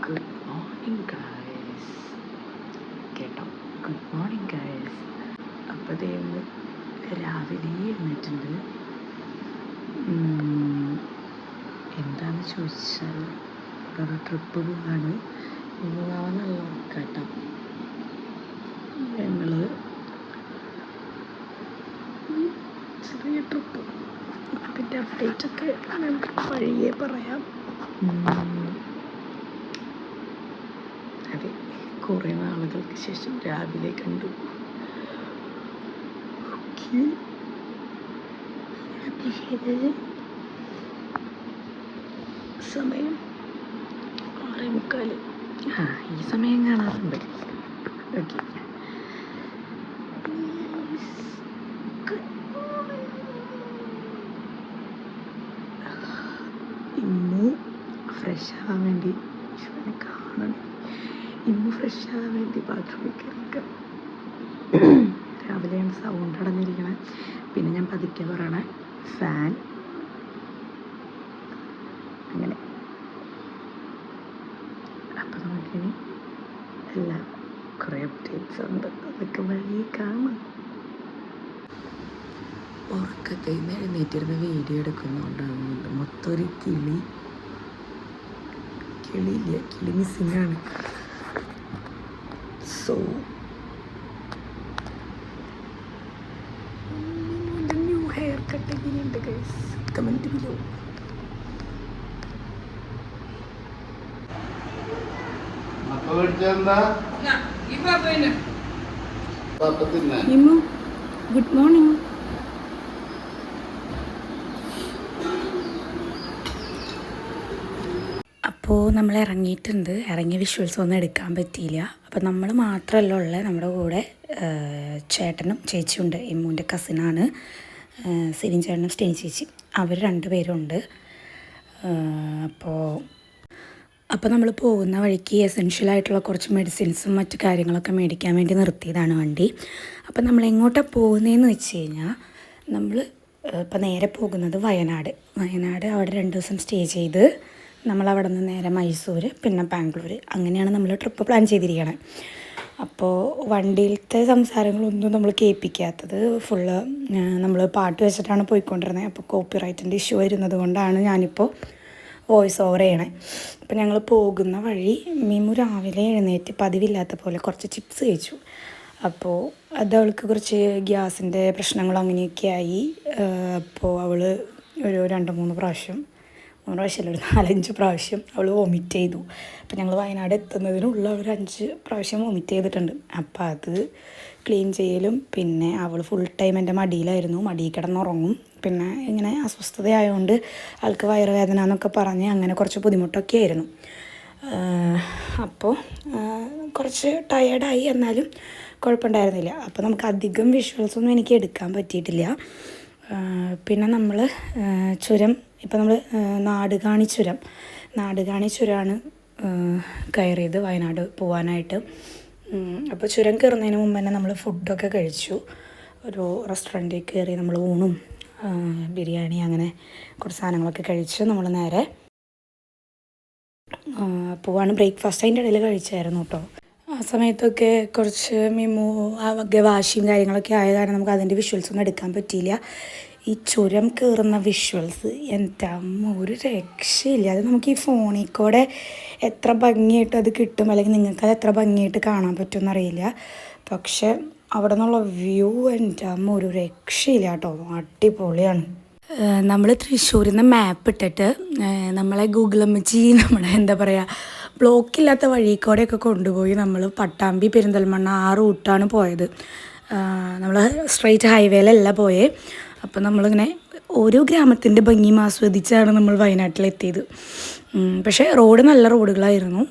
Good morning guys. കേട്ടോ, good morning guys. അപ്പോൾ ദൈവം രാവിലെ എഴുന്നേറ്റുണ്ട്. എന്താണെന്ന് ചോദിച്ചാൽ ഒരു ട്രിപ്പ് പോവാണ്. പോകാൻ നല്ല ഉറക്കാട്ടോ. ഞങ്ങൾ ചെറിയ ട്രിപ്പ്, അതിൻ്റെ അപ്ഡേറ്റൊക്കെ നമുക്ക് വഴിയേ പറയാം. അതെ, കുറേ നാളുകൾക്ക് ശേഷം രാവിലെ കണ്ടു. സമയം 6:45. ഈ സമയം കാണാറുണ്ട്. ഓക്കെ, ഇന്ന് ഫ്രഷ് ആവാൻ വേണ്ടി കാണണം. ഇന്ന് ഫ്രഷ് ആവാൻ വേണ്ടി ബാത്റൂമിൽ കയറിക്കാം. രാവിലെയാണ് സൗണ്ട് അടഞ്ഞിരിക്കണേ. പിന്നെ ഞാൻ പതുക്കെ പറയണേ, ഫാൻ അങ്ങനെ. അപ്പം നമുക്കിനി എല്ലാം കുറേ അപ്ഡേറ്റ്സ് ഉണ്ട്, അതൊക്കെ വഴി കാണാം. ഉറക്കത്തിൽ നിന്ന് എഴുന്നേറ്റിരുന്ന് വീഡിയോ എടുക്കുന്നതുകൊണ്ടാകുന്നുണ്ട് മൊത്തം ഒരു കിളി മിസ്സിംഗ് ആണ്. സോ ന്യൂ ഹെയർ കട്ട് എങ്ങനെയുണ്ട് guys? Comment below. Good morning. അപ്പോൾ നമ്മൾ ഇറങ്ങിയിട്ടുണ്ട്. ഇറങ്ങിയ വിഷ്വൽസ് ഒന്നും എടുക്കാൻ പറ്റിയില്ല. അപ്പോൾ നമ്മൾ മാത്രമല്ല ഉള്ളത്, നമ്മുടെ കൂടെ ചേട്ടനും ചേച്ചിയും ഉണ്ട്. ഇമ്മൂൻ്റെ കസിനാണ് സിരിൻ ചേട്ടനും സ്റ്റേനി ചേച്ചി. അവർ 2 പേരുണ്ട്. അപ്പോൾ നമ്മൾ പോകുന്ന വഴിക്ക് എസെൻഷ്യലായിട്ടുള്ള കുറച്ച് മെഡിസിൻസും മറ്റു കാര്യങ്ങളൊക്കെ മേടിക്കാൻ വേണ്ടി നിർത്തിയതാണ് വണ്ടി. അപ്പോൾ നമ്മൾ എങ്ങോട്ടാണ് പോകുന്നതെന്ന് വെച്ച് കഴിഞ്ഞാൽ, നമ്മൾ ഇപ്പോൾ നേരെ പോകുന്നത് വയനാട്. അവിടെ 2 ദിവസം സ്റ്റേ ചെയ്ത് നമ്മളവിടെ നിന്ന് നേരെ മൈസൂർ, പിന്നെ ബാംഗ്ലൂർ, അങ്ങനെയാണ് നമ്മൾ ട്രിപ്പ് പ്ലാൻ ചെയ്തിരിക്കണത്. അപ്പോൾ വണ്ടിയിലത്തെ സംസാരങ്ങളൊന്നും നമ്മൾ കേൾപ്പിക്കാത്തത്. ഫുള്ള് നമ്മൾ പാട്ട് വെച്ചിട്ടാണ് പോയിക്കൊണ്ടിരുന്നത്. അപ്പോൾ കോപ്പിറൈറ്റിൻ്റെ ഇഷ്യൂ വരുന്നത് കൊണ്ടാണ് ഞാനിപ്പോൾ വോയിസ് ഓവർ ചെയ്യണേ. അപ്പോൾ ഞങ്ങൾ പോകുന്ന വഴി മീമു രാവിലെ എഴുന്നേറ്റ് പതിവില്ലാത്ത പോലെ കുറച്ച് ചിപ്സ് കഴിച്ചു. അപ്പോൾ അത് അവൾക്ക് കുറച്ച് ഗ്യാസിൻ്റെ പ്രശ്നങ്ങളും അങ്ങനെയൊക്കെ ആയി. അപ്പോൾ അവൾ ഒരു 2-3 പ്രാവശ്യം, 3 പ്രാവശ്യമല്ല, ഒരു 4-5 പ്രാവശ്യം അവൾ വോമിറ്റ് ചെയ്തു. അപ്പോൾ ഞങ്ങൾ വയനാട് എത്തുന്നതിനുള്ള ഒരു 5 പ്രാവശ്യം വോമിറ്റ് ചെയ്തിട്ടുണ്ട്. അപ്പോൾ അത് ക്ലീൻ ചെയ്യലും, പിന്നെ അവൾ ഫുൾ ടൈം എൻ്റെ മടിയിലായിരുന്നു. മടിയിൽ കിടന്നുറങ്ങും. പിന്നെ ഇങ്ങനെ അസ്വസ്ഥതയായതുകൊണ്ട് ആൾക്ക് വയറുവേദന എന്നൊക്കെ പറഞ്ഞ് അങ്ങനെ കുറച്ച് ബുദ്ധിമുട്ടൊക്കെ ആയിരുന്നു. അപ്പോൾ കുറച്ച് ടയേർഡായി, എന്നാലും കുഴപ്പമുണ്ടായിരുന്നില്ല. അപ്പോൾ നമുക്ക് അധികം വിഷ്വൽസൊന്നും എനിക്ക് എടുക്കാൻ പറ്റിയിട്ടില്ല. പിന്നെ നമ്മൾ ചുരം, ഇപ്പോൾ നമ്മൾ നാടുകാണി ചുരമാണ് കയറിയത് വയനാട് പോകാനായിട്ട്. അപ്പോൾ ചുരം കയറുന്നതിന് മുമ്പ് തന്നെ നമ്മൾ ഫുഡൊക്കെ കഴിച്ചു. ഒരു റെസ്റ്റോറൻറ്റിൽ കയറി നമ്മൾ ഊണും ബിരിയാണി അങ്ങനെ കുറച്ച് സാധനങ്ങളൊക്കെ കഴിച്ച് നമ്മൾ നേരെ പോവാണ്. ബ്രേക്ക്ഫാസ്റ്റ് അതിൻ്റെ ഇടയിൽ കഴിച്ചായിരുന്നു കേട്ടോ. ആ സമയത്തൊക്കെ കുറച്ച് മിമു ആകെ വാശിയും കാര്യങ്ങളൊക്കെ ആയ കാരണം നമുക്ക് അതിൻ്റെ വിഷ്വൽസൊന്നും എടുക്കാൻ പറ്റിയില്ല. ഈ ചുരം കയറുന്ന വിഷ്വൽസ് എൻ്റെ അമ്മ ഒരു രക്ഷയില്ല. അത് നമുക്ക് ഈ ഫോണിൽ കൂടെ എത്ര ഭംഗിയായിട്ട് അത് കിട്ടും, അല്ലെങ്കിൽ നിങ്ങൾക്കത് എത്ര ഭംഗിയായിട്ട് കാണാൻ പറ്റുമെന്നറിയില്ല. പക്ഷെ അവിടെ നിന്നുള്ള വ്യൂ എൻ്റെ അമ്മ ഒരു രക്ഷയില്ല കേട്ടോ, അടിപൊളിയാണ്. നമ്മൾ തൃശ്ശൂരിൽ നിന്ന് മാപ്പ് ഇട്ടിട്ട് നമ്മളെ ഗൂഗിൾ അമ്മച്ചി നമ്മുടെ എന്താ പറയുക, ബ്ലോക്കില്ലാത്ത വഴിക്കോടെയൊക്കെ കൊണ്ടുപോയി നമ്മൾ പട്ടാമ്പി, പെരിന്തൽമണ്ണ ആ റൂട്ടാണ് പോയത്. നമ്മൾ സ്ട്രെയിറ്റ് ഹൈവേയിലല്ല പോയേ. അപ്പോൾ നമ്മളിങ്ങനെ ഓരോ ഗ്രാമത്തിൻ്റെ ഭംഗിയും ആസ്വദിച്ചാണ് നമ്മൾ വയനാട്ടിലെത്തിയത്. പക്ഷേ റോഡ് നല്ല റോഡുകളായിരുന്നു.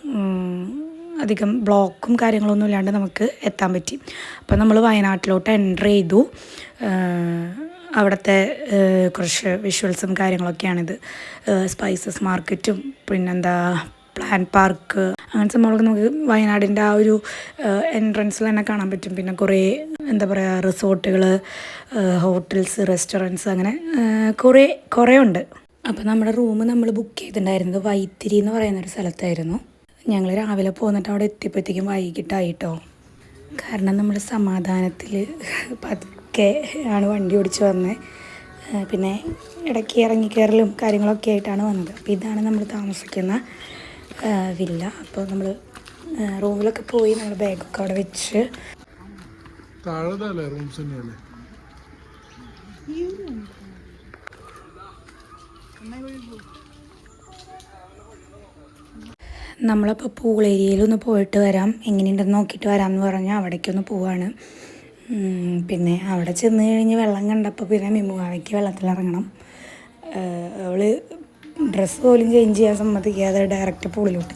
അധികം ബ്ലോക്കും കാര്യങ്ങളൊന്നും ഇല്ലാണ്ട് നമുക്ക് എത്താൻ പറ്റി. അപ്പോൾ നമ്മൾ വയനാട്ടിലോട്ട് എൻ്റർ ചെയ്തു. അവിടുത്തെ കുറച്ച് വിഷ്വൽസും കാര്യങ്ങളൊക്കെയാണിത്. സ്പൈസസ് മാർക്കറ്റും പിന്നെന്താ പ്ലാൻ പാർക്ക്, അങ്ങനത്തെ സംഭവങ്ങളൊക്കെ നമുക്ക് വയനാടിൻ്റെ ആ ഒരു എൻട്രൻസിൽ തന്നെ കാണാൻ പറ്റും. പിന്നെ കുറേ എന്താ പറയുക, റിസോർട്ടുകൾ, ഹോട്ടൽസ്, റെസ്റ്റോറൻറ്റ്സ്, അങ്ങനെ കുറേ ഉണ്ട്. അപ്പോൾ നമ്മുടെ റൂം നമ്മൾ ബുക്ക് ചെയ്തിട്ടുണ്ടായിരുന്നത് വൈത്തിരി എന്ന് പറയുന്നൊരു സ്ഥലത്തായിരുന്നു. ഞങ്ങൾ രാവിലെ പോന്നിട്ട് അവിടെ എത്തിയപ്പോഴത്തേക്കും വൈകിട്ടായിട്ടോ. കാരണം നമ്മൾ സമാധാനത്തിൽ പതുക്കെ ആണ് വണ്ടി ഓടിച്ച് വന്നത്. പിന്നെ ഇടയ്ക്ക് ഇറങ്ങിക്കയറലും കാര്യങ്ങളൊക്കെ ആയിട്ടാണ് വന്നത്. അപ്പോൾ ഇതാണ് നമ്മൾ താമസിക്കുന്ന വില്ല. അപ്പോൾ നമ്മൾ റൂമിലൊക്കെ പോയി നമ്മൾ ബാഗൊക്കെ അവിടെ വെച്ച് നമ്മളപ്പോൾ പൂൾ ഏരിയയിലൊന്ന് പോയിട്ട് വരാം, എങ്ങനെയുണ്ടെന്ന് നോക്കിയിട്ട് വരാമെന്ന് പറഞ്ഞാൽ അവിടേക്കൊന്ന് പോവാണ്. പിന്നെ അവിടെ ചെന്ന് കഴിഞ്ഞ് വെള്ളം കണ്ടപ്പോൾ പിന്നെ മിമുവാവയ്ക്ക് വെള്ളത്തിലിറങ്ങണം. അവൾ ഡ്രസ്സ് പോലും ചേഞ്ച് ചെയ്യാൻ സമ്മതിക്കാതെ ഡയറക്റ്റ് പൂളിലോട്ട്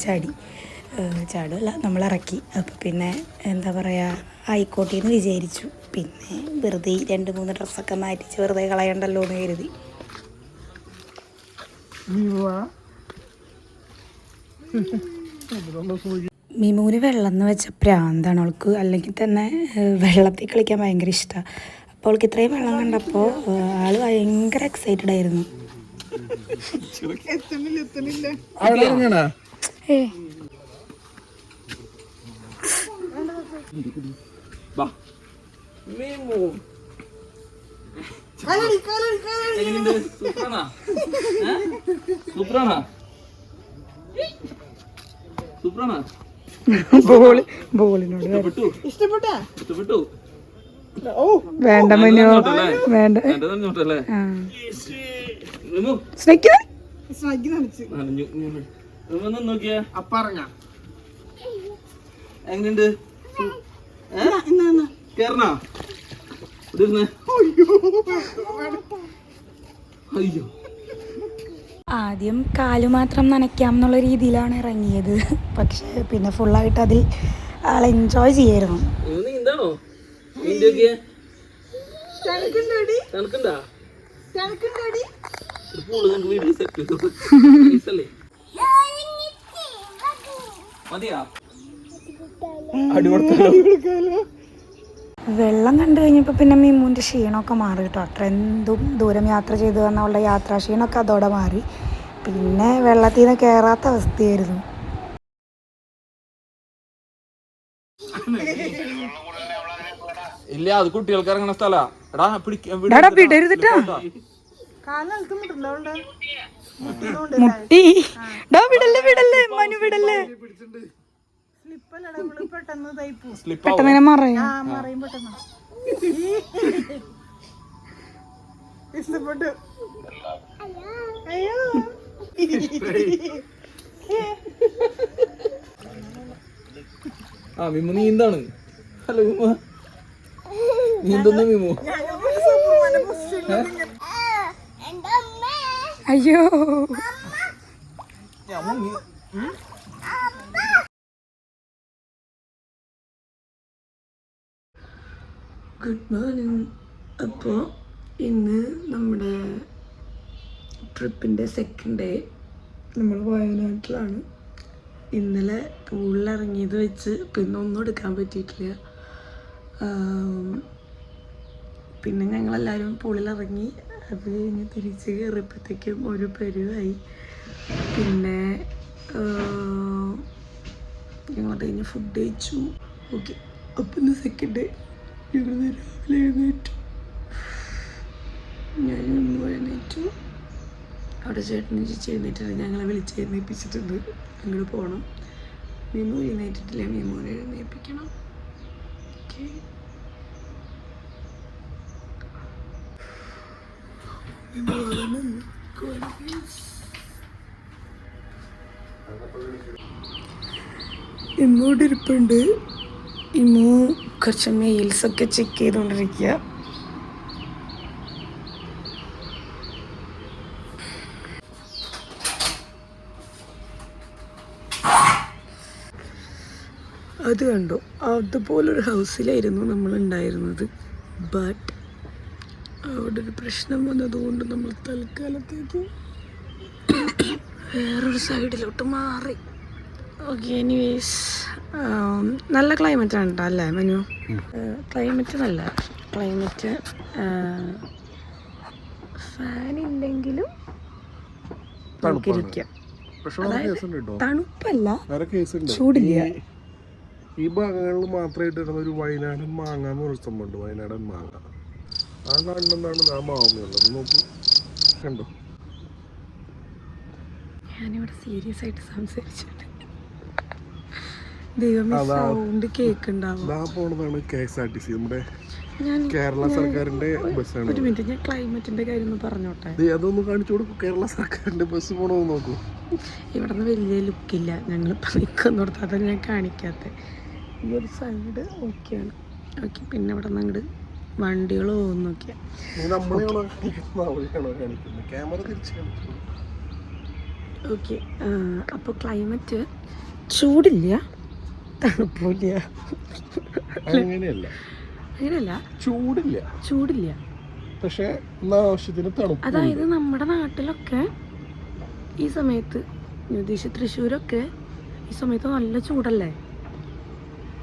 ചാടുമല്ല നമ്മൾ ഇറക്കി. അപ്പോൾ പിന്നെ എന്താ പറയുക, ആയിക്കോട്ടെ എന്ന് വിചാരിച്ചു. പിന്നെ വെറുതെ 2-3 ഡ്രസ്സൊക്കെ മാറ്റിച്ച് വെറുതെ കളയണ്ടല്ലോ എന്ന് കരുതി. മിമുവിന് വെള്ളം എന്ന് വെച്ച പ്രാന്താണ് അവൾക്ക്. അല്ലെങ്കിൽ തന്നെ വെള്ളത്തിൽ കളിക്കാൻ ഭയങ്കര ഇഷ്ടമാണ്. അപ്പോൾ അവൾക്ക് ഇത്രയും വെള്ളം കണ്ടപ്പോൾ ആൾ ഭയങ്കര എക്സൈറ്റഡ് ആയിരുന്നു. ബോളിനോട് ഇഷ്ടപ്പെട്ടു. വേണ്ട മനു, വേണ്ട. എങ്ങനെയുണ്ട്? അയ്യോ, ആദ്യം കാല് മാത്രം നനയ്ക്കാം എന്നുള്ള രീതിയിലാണ് ഇറങ്ങിയത്. പക്ഷേ പിന്നെ ഫുള്ളായിട്ട് അതിൽ ആൾ എൻജോയ് ചെയ്യായിരുന്നു. വെള്ളം കണ്ടു കഴിഞ്ഞപ്പോൾ പിന്നെ മിമുവിൻ്റെ ക്ഷീണമൊക്കെ മാറി കേട്ടോ. അത്രയും ദൂരം യാത്ര ചെയ്തു വന്ന അവളുടെ യാത്രാ ക്ഷീണമൊക്കെ അതോടെ മാറി. പിന്നെ വെള്ളത്തിൽ നിന്ന് കയറാത്ത അവസ്ഥയായിരുന്നു. ഇല്ല, അത് കുട്ടികൾക്ക് ഇറങ്ങണ സ്ഥലാ. വിടരുതിട്ടാ മുട്ടി. വിടല്ലേ മനു, വിടല്ലേ. പെട്ടെന്ന് മറയും. ആ മിമു നീന്താണ്. ഹലോ മിമു, നീന്തുന്ന മിമു. അയ്യോ, ഗുഡ് മോർണിംഗ്. അപ്പോൾ ഇന്ന് നമ്മുടെ ട്രിപ്പിൻ്റെ സെക്കൻഡ് ഡേ. നമ്മൾ വയനാട്ടിലാണ്. ഇന്നലെ പൂളിലിറങ്ങിയത് വെച്ച് പിന്നെ ഒന്നും എടുക്കാൻ പറ്റിയിട്ടില്ല. പിന്നെ ഞങ്ങളെല്ലാവരും പൂളിലിറങ്ങി. അത് കഴിഞ്ഞ് തിരിച്ച് കയറിയപ്പോഴത്തേക്കും ഒരു പരുവായി. പിന്നെ ഞങ്ങളത് കഴിഞ്ഞ് ഫുഡ് കഴിച്ചു. ഓക്കെ, അപ്പം ഇന്ന് സെക്കൻഡ് ഡേ. ഞങ്ങൾ രാവിലെ എഴുന്നേറ്റു. ഞാൻ എഴുന്നേറ്റു. അവിടെ ചേട്ടനും ചേച്ചി എഴുന്നേറ്റിട്ട് ഞങ്ങളെ വിളിച്ച് എഴുന്നേൽപ്പിച്ചിട്ടുണ്ട്. അങ്ങോട്ട് പോകണം. മിമു എഴുന്നേറ്റിട്ടില്ല, മിമുവിനെ എഴുന്നേൽപ്പിക്കണം. ഓക്കെ, ഇമ്മോട് ഇരിപ്പുണ്ട്. ഇമ്മു കുറച്ച് മെയിൽസൊക്കെ ചെക്ക് ചെയ്തുകൊണ്ടിരിക്കുക. അത് കണ്ടോ, അതുപോലൊരു ഹൗസിലായിരുന്നു നമ്മളുണ്ടായിരുന്നത്. ബട്ട് അവിടെ ഒരു പ്രശ്നം വന്നതുകൊണ്ട് നമ്മൾ തൽക്കാലത്തേക്ക് വേറൊരു സൈഡിലോട്ട് മാറി. ഓക്കെ, എനിവേസ് നല്ല ക്ലൈമറ്റാണ് കേട്ടോ, അല്ലേ മനു? ക്ലൈമറ്റ് നല്ല ക്ലൈമറ്റ്. ഫാൻ ഇല്ലെങ്കിലും നമുക്കിരിക്കാം. പക്ഷെ വേറെ കേസുണ്ട് കേട്ടോ, തണുപ്പല്ല, വേറെ കേസുണ്ട്. ചൂടില്ല. ഈ ഭാഗങ്ങളിൽ മാത്രമായിട്ട് ഇടുന്ന ഒരു വയനാടൻ മാങ്ങ എന്ന് പറഞ്ഞ സംഭവമുണ്ട്. വയനാടൻ മാങ്ങ ആ കാണുന്നതാണ് ആ മാവുള്ളത്. നോക്കൂ, കണ്ടോ? ഞാനിവിടെ സീരിയസ് ആയിട്ട് സംസാരിച്ചിട്ട് ദൈവമേ സൗണ്ട് കേൾക്കുന്നുണ്ടാവും. ഇതാ പോണതാണ് KSRTC, നമ്മുടെ കേരള സർക്കാരിന്റെ ബസ്സാണ്. ഒരു മിനിറ്റ്, ഞാൻ ക്ലൈമറ്റിന്റെ കാര്യം ഒന്ന് പറഞ്ഞോട്ടെ. അതൊന്ന് കാണിച്ചു കൊടുക്കും. കേരള സർക്കാരിന്റെ ബസ് പോണെന്ന് നോക്കൂ. ഇവിടെ നിന്ന് വലിയ ലുക്കില്ല, ഞങ്ങൾ പണിക്കൊന്നിടത്ത് അതാണ് ഞാൻ കാണിക്കാത്ത. ഈ ഒരു സൈഡ് ഓക്കെയാണ്, ഓക്കെ. പിന്നെ ഇവിടെ നിന്ന് അങ്ങോട്ട് വണ്ടികൾ പോകുന്നൊക്കെ. ഓക്കെ, അപ്പോൾ ക്ലൈമറ്റ് ചൂടില്ല, തണുപ്പില്ല. അങ്ങനെയല്ല, ചൂടില്ല, പക്ഷെ ആവശ്യത്തിന് തണുപ്പ്. അതായത് നമ്മുടെ നാട്ടിലൊക്കെ ഈ സമയത്ത്, ഉദ്ദേശിച്ച് തൃശ്ശൂരൊക്കെ ഈ സമയത്ത് നല്ല ചൂടല്ലേ,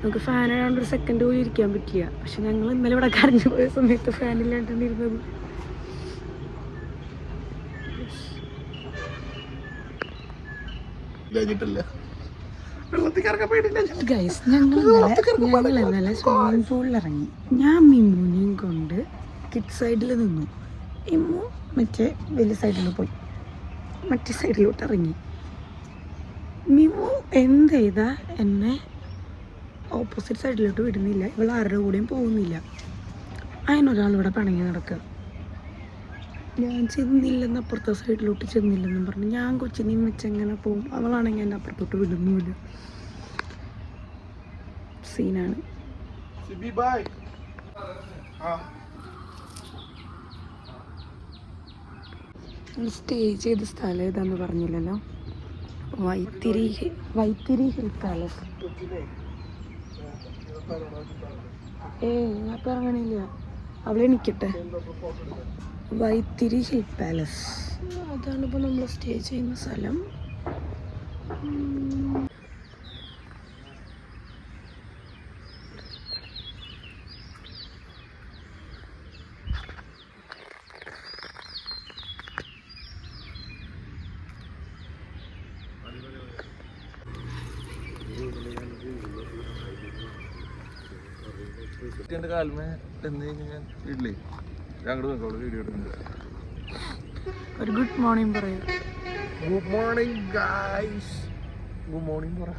നമുക്ക് ഫാൻ ഇടാണ്ട് ഒരു സെക്കൻഡ് പോലും ഇരിക്കാൻ പറ്റില്ല. പക്ഷെ ഞങ്ങൾ ഇന്നലെ ഇവിടെ കരഞ്ഞു പോയ സമയത്ത് ഫാനില്ലാണ്ടാണ് ഇരുന്നത്. ഗൈസ്, ഞങ്ങൾ ഇന്നലെ സ്വിമ്മിങ് പൂളിൽ ഇറങ്ങി. ഞാൻ മിമ്മുനെയും കൊണ്ട് കിഡ് സൈഡിൽ നിന്നു, ഇമ്മു മറ്റേ വലിയ സൈഡിൽ പോയി, മറ്റേ സൈഡിലോട്ട് ഇറങ്ങി. മിമു എന്ത് ചെയ്താ എന്നെ ഓപ്പോസിറ്റ് സൈഡിലോട്ട് വിടുന്നില്ല, ഇവൾ ആരുടെ കൂടെയും പോകുന്നില്ല. അതിനൊരാളിവിടെ പിണങ്ങി നടക്കുക. ഞാൻ ചെന്നില്ലെന്ന് അപ്പുറത്തെ സൈഡിലോട്ട് ചെന്നില്ലെന്നും പറഞ്ഞു ഞാൻ കൊച്ചിനെയും വെച്ചെങ്ങനെ പോകും. അവളാണെങ്കിൽ എന്നെ അപ്പുറത്തോട്ട് വിടുന്നുമില്ല. സീനാണ്. സ്റ്റേ ചെയ്ത സ്ഥലം ഏതാന്ന് പറഞ്ഞില്ലല്ലോ. Vythiri hill palace. ഞാൻ പറയണില്ല, അവളെ നിൽക്കട്ടെ. വൈത്തിരി ഹിൽ പാലസ്, അതാണിപ്പോൾ നമ്മൾ സ്റ്റേ ചെയ്യുന്ന സ്ഥലം. ഒരു ഗുഡ് മോർണിംഗ് പറയൂ. Good morning guys. Good morning പറ.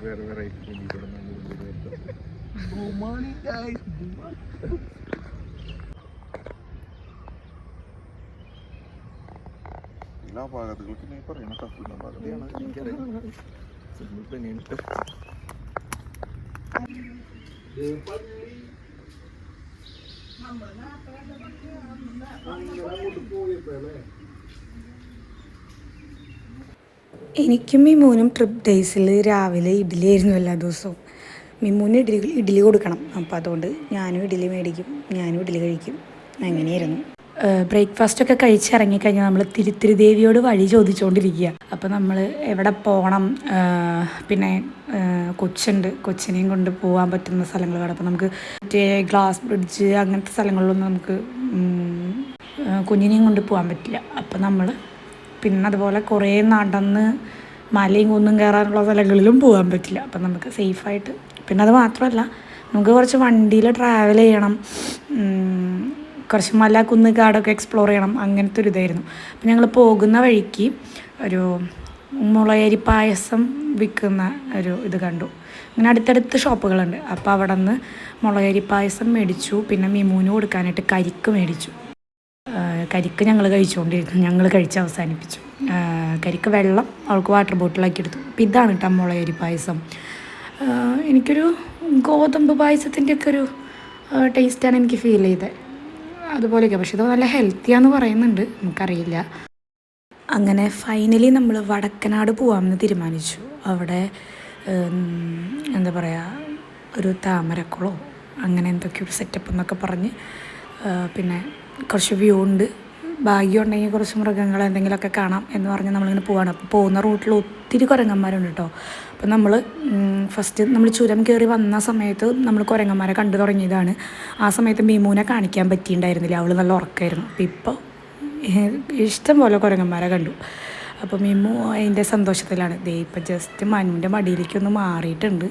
വേറെ ഗുഡ് മോർണിംഗ് ഗൈസ്. എല്ലാ ഭാഗത്തുകൾക്ക് നീ പറയുന്ന ടഫുള്ള ഭാഗത്തെയാണ് എനിക്കറിയാം. എനിക്കും മിമൂനും ട്രിപ്പ് ഡേയ്സിൽ രാവിലെ ഇഡ്ഡലി ആയിരുന്നു എല്ലാ ദിവസവും. മിമൂന് ഇഡ്ഡലി കൊടുക്കണം, അപ്പോൾ അതുകൊണ്ട് ഞാനും ഇഡ്ഡലി മേടിക്കും, ഞാനും ഇഡ്ഡലി കഴിക്കും. അങ്ങനെയായിരുന്നു. ബ്രേക്ക്ഫാസ്റ്റൊക്കെ കഴിച്ചിറങ്ങിക്കഴിഞ്ഞാൽ നമ്മൾ തിരുത്തിരി ദേവിയോട് വഴി ചോദിച്ചുകൊണ്ടിരിക്കുക. അപ്പോൾ നമ്മൾ എവിടെ പോകണം, പിന്നെ കൊച്ചുണ്ട്, കൊച്ചിനെയും കൊണ്ട് പോകാൻ പറ്റുന്ന സ്ഥലങ്ങൾ വേണം. അപ്പോൾ നമുക്ക് മറ്റേ ഗ്ലാസ് ബ്രിഡ്ജ് അങ്ങനത്തെ സ്ഥലങ്ങളിലൊന്നും നമുക്ക് കുഞ്ഞിനെയും കൊണ്ട് പോകാൻ പറ്റില്ല. അപ്പോൾ നമ്മൾ പിന്നെ അതുപോലെ കുറേ നടന്ന് മലയും കുന്നും കയറാനുള്ള സ്ഥലങ്ങളിലും പോകാൻ പറ്റില്ല. അപ്പം നമുക്ക് സേഫായിട്ട്, പിന്നെ അത് മാത്രമല്ല നമുക്ക് കുറച്ച് വണ്ടിയിൽ ട്രാവൽ ചെയ്യണം, കുറച്ച് മല കുന്ന് കാടൊക്കെ എക്സ്പ്ലോർ ചെയ്യണം, അങ്ങനത്തെ ഒരു ഇതായിരുന്നു. അപ്പം ഞങ്ങൾ പോകുന്ന വഴിക്ക് ഒരു മുളയരി പായസം വിൽക്കുന്ന ഒരു ഇത് കണ്ടു. അങ്ങനെ അടുത്തടുത്ത് ഷോപ്പുകളുണ്ട്. അപ്പോൾ അവിടെ നിന്ന് മുളയരി പായസം മേടിച്ചു. പിന്നെ മിമൂന് കൊടുക്കാനായിട്ട് കരിക്ക് മേടിച്ചു. കരിക്ക് ഞങ്ങൾ കഴിച്ചുകൊണ്ടിരുന്നു, ഞങ്ങൾ കഴിച്ച് അവസാനിപ്പിച്ചു. കരിക്ക് വെള്ളം അവൾക്ക് വാട്ടർ ബോട്ടിലാക്കി എടുത്തു. അപ്പോൾ ഇതാണ് കേട്ടോ മുളയരി പായസം. എനിക്കൊരു ഗോതമ്പ് പായസത്തിൻ്റെയൊക്കെ ഒരു ടേസ്റ്റാണ് എനിക്ക് ഫീൽ ചെയ്തത്, അതുപോലെയൊക്കെ. പക്ഷെ ഇത് നല്ല ഹെൽത്തിയാന്ന് പറയുന്നുണ്ട്, നമുക്കറിയില്ല. അങ്ങനെ ഫൈനലി നമ്മൾ വടക്കനാട് പോകാമെന്ന് തീരുമാനിച്ചു. അവിടെ എന്താ പറയുക, ഒരു താമരക്കുളമോ അങ്ങനെ എന്തൊക്കെയോ ഒരു സെറ്റപ്പ് എന്നൊക്കെ പറഞ്ഞ്, പിന്നെ കുറച്ച് വ്യൂ ഉണ്ട്, ഭാഗ്യം ഉണ്ടെങ്കിൽ കുറച്ച് മൃഗങ്ങൾ എന്തെങ്കിലുമൊക്കെ കാണാം എന്ന് പറഞ്ഞ് നമ്മളിങ്ങനെ പോവാണ്. അപ്പോൾ പോകുന്ന റൂട്ടിൽ ഒത്തിരി കുരങ്ങന്മാരുണ്ട് കേട്ടോ. അപ്പോൾ നമ്മൾ ഫസ്റ്റ് നമ്മൾ ചുരം കയറി വന്ന സമയത്ത് നമ്മൾ കുരങ്ങന്മാരെ കണ്ടു തുടങ്ങിയതാണ്. ആ സമയത്ത് മിമൂനെ കാണിക്കാൻ പറ്റിയിട്ടുണ്ടായിരുന്നില്ല, അവൾ നല്ല ഉറക്കമായിരുന്നു. അപ്പോൾ ഇപ്പോൾ ഇഷ്ടം പോലെ കുരങ്ങന്മാരെ കണ്ടു. അപ്പോൾ മിമ്മു അതിൻ്റെ സന്തോഷത്തിലാണ്. ദേ ഇപ്പം ജസ്റ്റ് മനുവിൻ്റെ മടിയിലേക്കൊന്ന് മാറിയിട്ടുണ്ട്.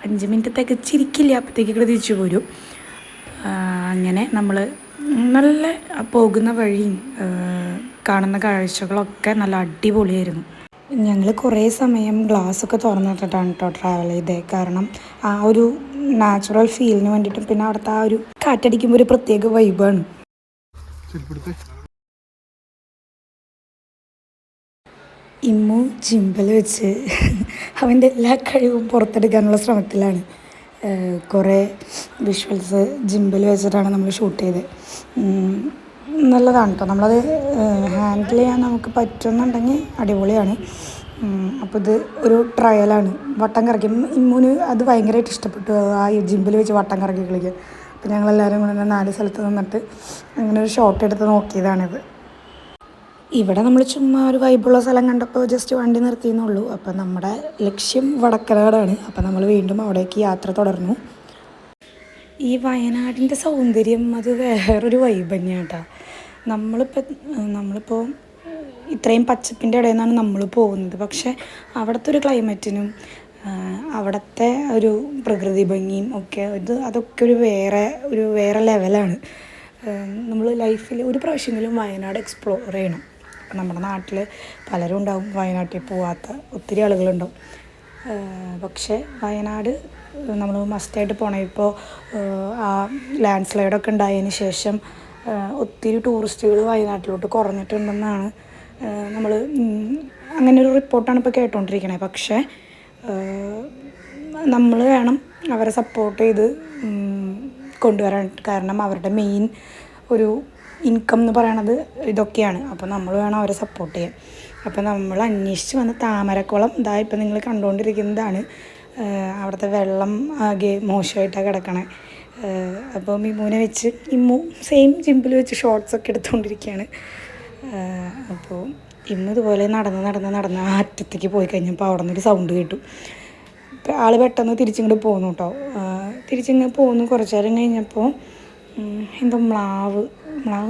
5 മിനിറ്റ് തികച്ചിരിക്കില്ല, അപ്പോഴത്തേക്ക് ഇവിടെ തിരിച്ചു പോരും. അങ്ങനെ നമ്മൾ നല്ല പോകുന്ന വഴിയും കാണുന്ന കാഴ്ചകളൊക്കെ നല്ല അടിപൊളിയായിരുന്നു. ഞങ്ങൾ കുറേ സമയം ഗ്ലാസ്സൊക്കെ തുറന്നിട്ടിട്ടാണ് കേട്ടോ ട്രാവൽ ചെയ്തത്. കാരണം ആ ഒരു നാച്ചുറൽ ഫീലിന് വേണ്ടിയിട്ടും പിന്നെ അവിടുത്തെ ആ ഒരു കാറ്റടിക്കുമ്പോൾ ഒരു പ്രത്യേക വൈബാണ്. ഇമ്മു ജിമ്പിൽ വെച്ച് അവൻ്റെ എല്ലാ കഴിവും പുറത്തെടുക്കാനുള്ള ശ്രമത്തിലാണ്. കുറേ വിഷ്വൽസ് ജിമ്പിൽ വെച്ചിട്ടാണ് നമ്മൾ ഷൂട്ട് ചെയ്തത്. നല്ലതാണ് കേട്ടോ, നമ്മളത് ഹാൻഡിൽ ചെയ്യാൻ നമുക്ക് പറ്റുമെന്നുണ്ടെങ്കിൽ അടിപൊളിയാണ്. അപ്പോൾ ഇത് ഒരു ട്രയലാണ്. വട്ടം കറക്കി ഇമ്മുന് അത് ഭയങ്കരമായിട്ട് ഇഷ്ടപ്പെട്ടു, ആ ജിമ്പിൽ വെച്ച് വട്ടം കറക്കി കളിക്കാൻ. അപ്പോൾ ഞങ്ങളെല്ലാവരും കൂടെ 4 സ്ഥലത്ത് നിന്നിട്ട് അങ്ങനെ ഒരു ഷോട്ട് എടുത്ത് നോക്കിയതാണിത്. ഇവിടെ നമ്മൾ ചുമ്മാ ഒരു വൈബുള്ള സ്ഥലം കണ്ടപ്പോൾ ജസ്റ്റ് വണ്ടി നിർത്തിയെന്നുള്ളൂ. അപ്പോൾ നമ്മുടെ ലക്ഷ്യം വടക്കനാടാണ്. അപ്പോൾ നമ്മൾ വീണ്ടും അവിടേക്ക് യാത്ര തുടർന്നു. ഈ വയനാടിൻ്റെ സൗന്ദര്യം അത് വേറൊരു വൈബ് തന്നെയാണ് കേട്ടോ. നമ്മളിപ്പോൾ ഇത്രയും പച്ചപ്പിൻ്റെ ഇടയിൽ നിന്നാണ് നമ്മൾ പോകുന്നത്. പക്ഷേ അവിടുത്തെ ഒരു ക്ലൈമറ്റിനും അവിടുത്തെ ഒരു പ്രകൃതി ഭംഗിയും ഒക്കെ അതൊക്കെ ഒരു വേറെ ലെവലാണ്. നമ്മൾ ലൈഫിൽ ഒരു പ്രാവശ്യമെങ്കിലും വയനാട് എക്സ്പ്ലോർ ചെയ്യണം. നമ്മുടെ നാട്ടിൽ പലരും ഉണ്ടാവും വയനാട്ടിൽ പോവാത്ത ഒത്തിരി ആളുകളുണ്ടാവും. പക്ഷേ വയനാട് നമ്മൾ മസ്റ്റായിട്ട് പോകണം. ഇപ്പോൾ ആ ലാൻഡ് സ്ലൈഡൊക്കെ ഉണ്ടായതിന് ശേഷം ഒത്തിരി ടൂറിസ്റ്റുകൾ വയനാട്ടിലോട്ട് കുറഞ്ഞിട്ടുണ്ടെന്നാണ് നമ്മൾ അങ്ങനെ ഒരു റിപ്പോർട്ടാണ് ഇപ്പോൾ കേട്ടുകൊണ്ടിരിക്കണത്. പക്ഷേ നമ്മൾ വേണം അവരെ സപ്പോർട്ട് ചെയ്ത് കൊണ്ടുവരാൻ. കാരണം അവരുടെ മെയിൻ ഒരു ഇൻകം എന്ന് പറയണത് ഇതൊക്കെയാണ്. അപ്പോൾ നമ്മൾ വേണം അവരെ സപ്പോർട്ട് ചെയ്യാൻ. അപ്പോൾ നമ്മൾ അന്വേഷിച്ച് വന്ന താമരക്കുളം ഇപ്പം നിങ്ങൾ കണ്ടുകൊണ്ടിരിക്കുന്നതാണ്. അവിടുത്തെ വെള്ളം ആകെ മോശമായിട്ടാണ് കിടക്കണേ. അപ്പോൾ മിമ്മുവിനെ വെച്ച് ഇമ്മു സെയിം ജിമ്പിൽ വെച്ച് ഷോർട്സൊക്കെ എടുത്തുകൊണ്ടിരിക്കുകയാണ്. അപ്പോൾ ഇമ്മു ഇതുപോലെ നടന്ന് ആ അറ്റത്തേക്ക് പോയി കഴിഞ്ഞപ്പോൾ അവിടെ നിന്നൊരു സൗണ്ട് കേട്ടു. അപ്പോൾ ആൾ പെട്ടെന്ന് തിരിച്ചിങ്ങോട്ട് പോന്നു കേട്ടോ. തിരിച്ചിങ്ങനെ പോന്നു. കുറച്ച് നേരം കഴിഞ്ഞപ്പോൾ എന്തോ മ്ലാവ്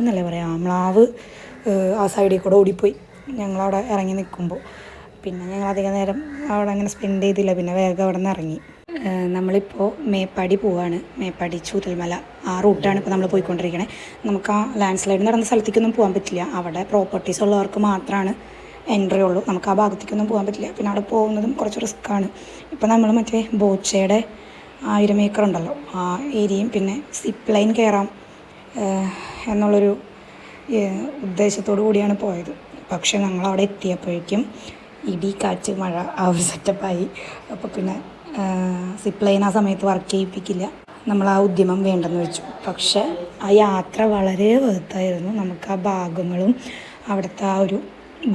എന്നല്ലേ പറയാം, മ്ലാവ് ആ സൈഡിൽ കൂടെ ഓടിപ്പോയി ഞങ്ങളവിടെ ഇറങ്ങി നിൽക്കുമ്പോൾ. പിന്നെ ഞങ്ങൾ അധികം നേരം അവിടെ അങ്ങനെ സ്പെൻഡ് ചെയ്തില്ല. പിന്നെ വേഗം അവിടെ നിന്ന് ഇറങ്ങി. നമ്മളിപ്പോൾ മേപ്പാടി പോവാണ്. മേപ്പാടി ചൂരൽമല ആ റൂട്ടാണ് ഇപ്പോൾ നമ്മൾ പോയിക്കൊണ്ടിരിക്കണേ. നമുക്ക് ആ ലാൻഡ് സ്ലൈഡ് നടന്ന സ്ഥലത്തേക്കൊന്നും പോകാൻ പറ്റില്ല. അവിടെ പ്രോപ്പർട്ടീസ് ഉള്ളവർക്ക് മാത്രമാണ് എൻട്രി ഉള്ളൂ. നമുക്ക് ആ ഭാഗത്തേക്കൊന്നും പോകാൻ പറ്റില്ല. പിന്നെ അവിടെ പോകുന്നതും കുറച്ച് റിസ്ക്കാണ്. ഇപ്പോൾ നമ്മൾ മറ്റേ ബോച്ചയുടെ 1000 ഏക്കർ ഉണ്ടല്ലോ, ആ ഏരിയയും പിന്നെ സിപ്പ് ലൈൻ കയറാം എന്നുള്ളൊരു ഉദ്ദേശത്തോടു കൂടിയാണ് പോയത്. പക്ഷേ ഞങ്ങളവിടെ എത്തിയപ്പോഴേക്കും ഇടി, കാറ്റ്, മഴ ആ ഒരു സെറ്റപ്പായി. അപ്പോൾ പിന്നെ സിപ്പ് ലൈൻ ആ സമയത്ത് വർക്ക് ചെയ്യിപ്പിക്കില്ല. നമ്മൾ ആ ഉദ്യമം വേണ്ടെന്ന് വെച്ചു. പക്ഷേ ആ യാത്ര വളരെ വെറുത്തായിരുന്നു. നമുക്ക് ആ ഭാഗങ്ങളും അവിടുത്തെ ആ ഒരു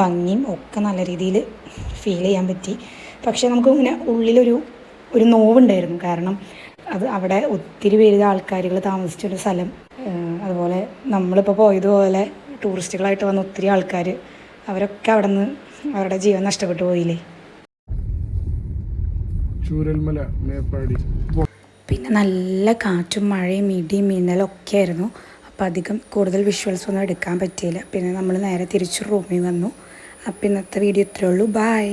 ഭംഗിയും ഒക്കെ നല്ല രീതിയിൽ ഫീൽ ചെയ്യാൻ പറ്റി. പക്ഷേ നമുക്ക് ഇങ്ങനെ ഉള്ളിലൊരു നോവുണ്ടായിരുന്നു. കാരണം അവിടെ ഒത്തിരി പേര് ആൾക്കാരുകൾ താമസിച്ചൊരു സ്ഥലം. അതുപോലെ നമ്മളിപ്പോൾ പോയതുപോലെ ടൂറിസ്റ്റുകളായിട്ട് വന്ന ഒത്തിരി ആൾക്കാർ, അവരൊക്കെ അവിടെ നിന്ന് അവരുടെ ജീവൻ നഷ്ടപ്പെട്ടു പോയില്ലേ. ചൂരൽമല മേപ്പാടി. പിന്നെ നല്ല കാറ്റും മഴയും ഇടിയും മിന്നലും ഒക്കെ ആയിരുന്നു. അപ്പോൾ അധികം കൂടുതൽ വിഷ്വൽസ് ഒന്നും എടുക്കാൻ പറ്റിയില്ല. പിന്നെ നമ്മൾ നേരെ തിരിച്ച് റൂമിൽ വന്നു. അപ്പോൾ ഇന്നത്തെ വീഡിയോ ഇത്രയേ ഉള്ളൂ. ബൈ.